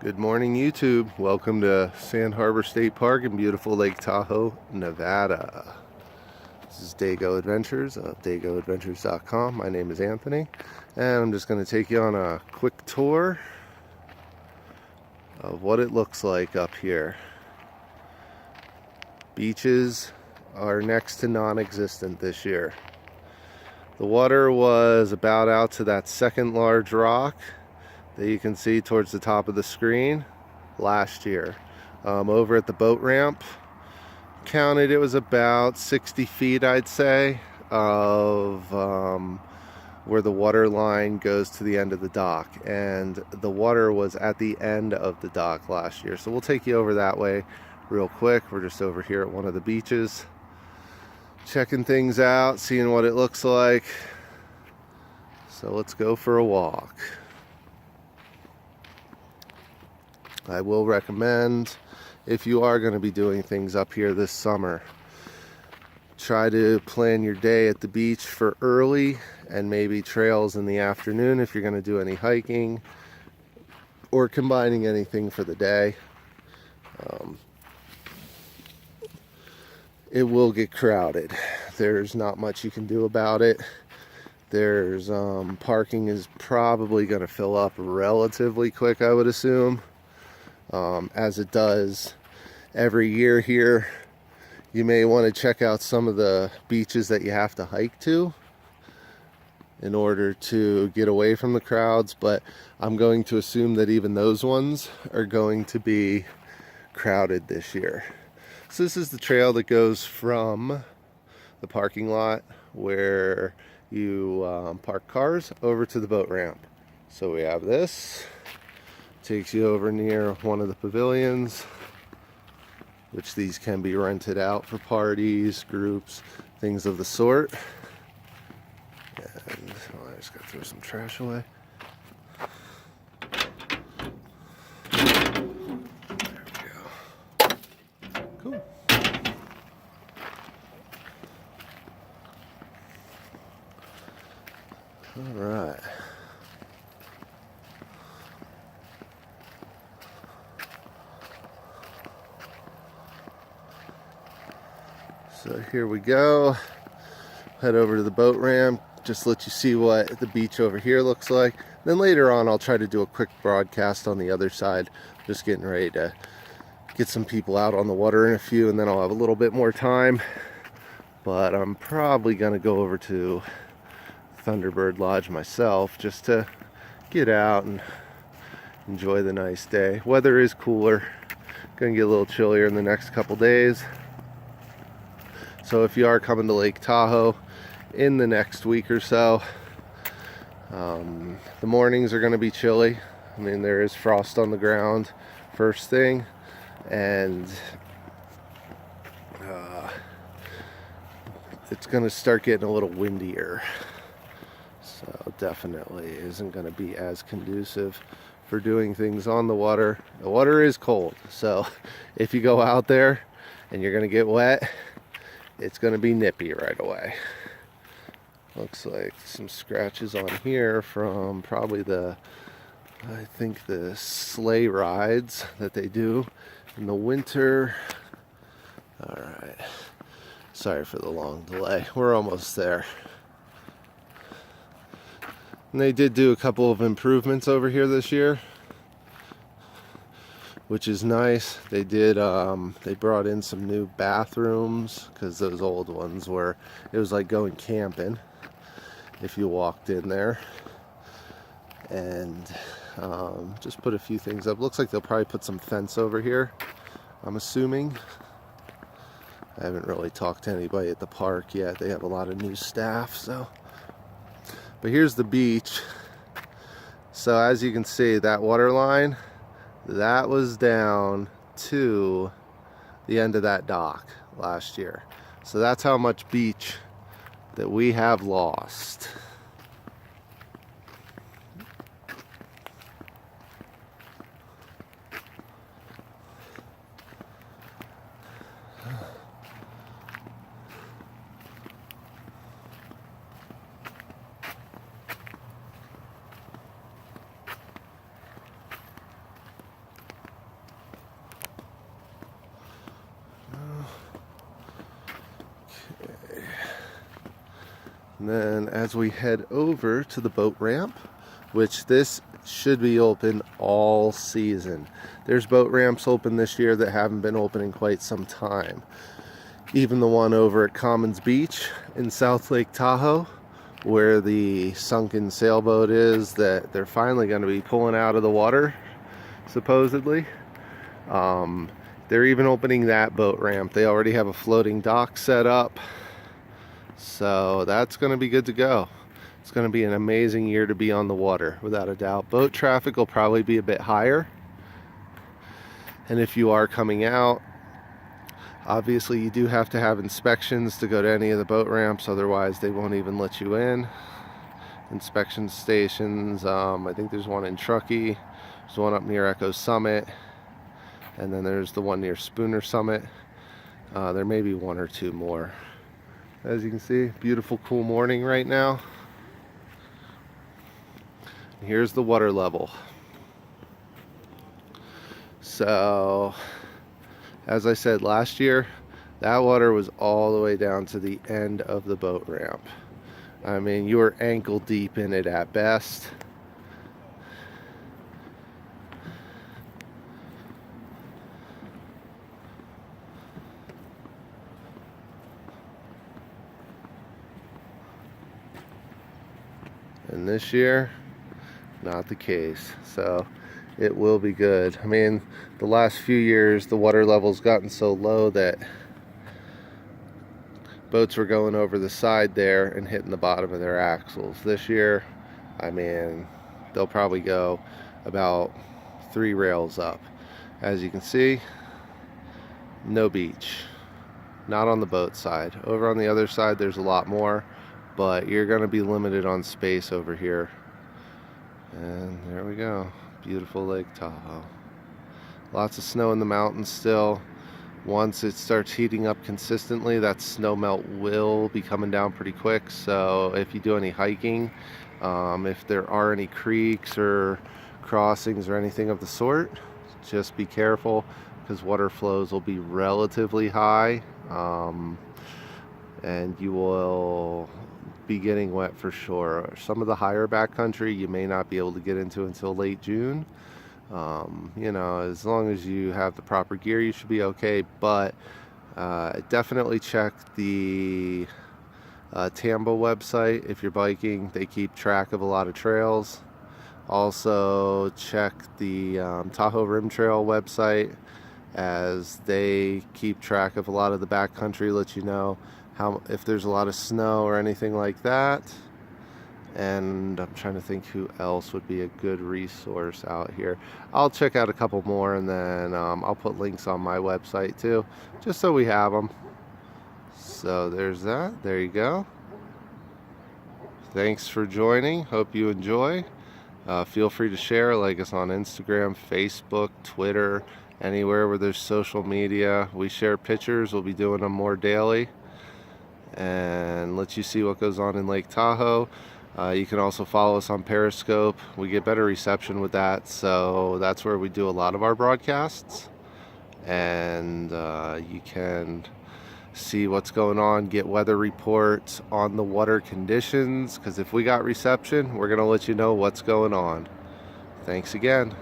Good morning, YouTube. Welcome to Sand Harbor State Park in beautiful Lake Tahoe, Nevada. This is Dago Adventures of DagoAdventures.com. My name is Anthony, and I'm just going to take you on a quick tour of what it looks like up here. Beaches are next to non-existent this year. The water was about out to that second large rock that you can see towards the top of the screen last year. Over at the boat ramp, counted it was about 60 feet, I'd say, of where the water line goes to the end of the dock, and the water was at the end of the dock last year. So we'll take you over that way real quick. We're just over here at one of the beaches, checking things out, seeing what it looks like. So let's go for a walk. I will recommend, if you are going to be doing things up here this summer, try to plan your day at the beach for early and maybe trails in the afternoon if you're going to do any hiking or combining anything for the day. It will get crowded. There's not much you can do about it. There's parking is probably going to fill up relatively quick, I would assume. As it does every year here. You may want to check out some of the beaches that you have to hike to in order to get away from the crowds, but I'm going to assume that even those ones are going to be crowded this year. So this is the trail that goes from the parking lot where you park cars over to the boat ramp. So we have this. Takes you over near one of the pavilions, which these can be rented out for parties, groups, things of the sort. And I just got to throw some trash away. There we go. Cool. All right. So here we go. Head over to the boat ramp, just let you see what the beach over here looks like. Then later on I'll try to do a quick broadcast on the other side. Just getting ready to get some people out on the water in a few, and then I'll have a little bit more time. But I'm probably going to go over to Thunderbird Lodge myself just to get out and enjoy the nice day. Weather is cooler. Going to get a little chillier in the next couple days. So if you are coming to Lake Tahoe in the next week or so, the mornings are going to be chilly. I mean, there is frost on the ground first thing, and it's going to start getting a little windier. So definitely isn't going to be as conducive for doing things on the water. The water is cold, so if you go out there and you're going to get wet, it's going to be nippy right away. Looks like some scratches on here from probably I think the sleigh rides that they do in the winter. Alright, sorry for the long delay. We're almost there. And they did do a couple of improvements over here this year, which is nice. They did, they brought in some new bathrooms, because those old ones were, it was like going camping if you walked in there. And just put a few things up. Looks like they'll probably put some fence over here, I'm assuming. I haven't really talked to anybody at the park yet. They have a lot of new staff, so. But here's the beach. So as you can see, that water line, that was down to the end of that dock last year. So that's how much beach that we have lost. And then as we head over to the boat ramp, which this should be open all season. There's boat ramps open this year that haven't been open in quite some time. Even the one over at Commons Beach in South Lake Tahoe, where the sunken sailboat is that they're finally going to be pulling out of the water, supposedly. They're even opening that boat ramp. They already have a floating dock set up, so that's going to be good to go. It's going to be an amazing year to be on the water, without a doubt. Boat traffic will probably be a bit higher, and if you are coming out, obviously you do have to have inspections to go to any of the boat ramps, otherwise they won't even let you in. Inspection stations, I think there's one in Truckee, there's one up near Echo Summit, and then there's the one near Spooner Summit. There may be one or two more. As you can see, beautiful cool morning right now. Here's the water level. So, as I said last year, that water was all the way down to the end of the boat ramp. I mean, you were ankle deep in it at best. And this year, not the case. So it will be good. I mean, the last few years the water level's gotten so low that boats were going over the side there and hitting the bottom of their axles. This year, I mean, they'll probably go about 3 rails up. As you can see, no beach. Not on the boat side. Over on the other side there's a lot more, but you're going to be limited on space over here. And there we go. Beautiful Lake Tahoe. Lots of snow in the mountains still. Once it starts heating up consistently, that snow melt will be coming down pretty quick. So if you do any hiking, if there are any creeks or crossings or anything of the sort, just be careful, because water flows will be relatively high, and you will be getting wet for sure. Some of the higher backcountry you may not be able to get into until late June. You know, as long as you have the proper gear, you should be okay. But definitely check the Tambo website if you're biking. They keep track of a lot of trails. Also check the Tahoe Rim Trail website, as they keep track of a lot of the backcountry, let you know if there's a lot of snow or anything like that. And I'm trying to think who else would be a good resource out here. I'll check out a couple more, and then I'll put links on my website too, just so we have them. So there's that. There you go. Thanks for joining. Hope you enjoy. Feel free to share, like us on Instagram, Facebook, Twitter, anywhere where there's social media. We share pictures. We'll be doing them more daily, and let you see what goes on in Lake Tahoe. You can also follow us on Periscope. We get better reception with that, so that's where we do a lot of our broadcasts. And you can see what's going on, get weather reports on the water conditions, because if we got reception, we're going to let you know what's going on. Thanks again.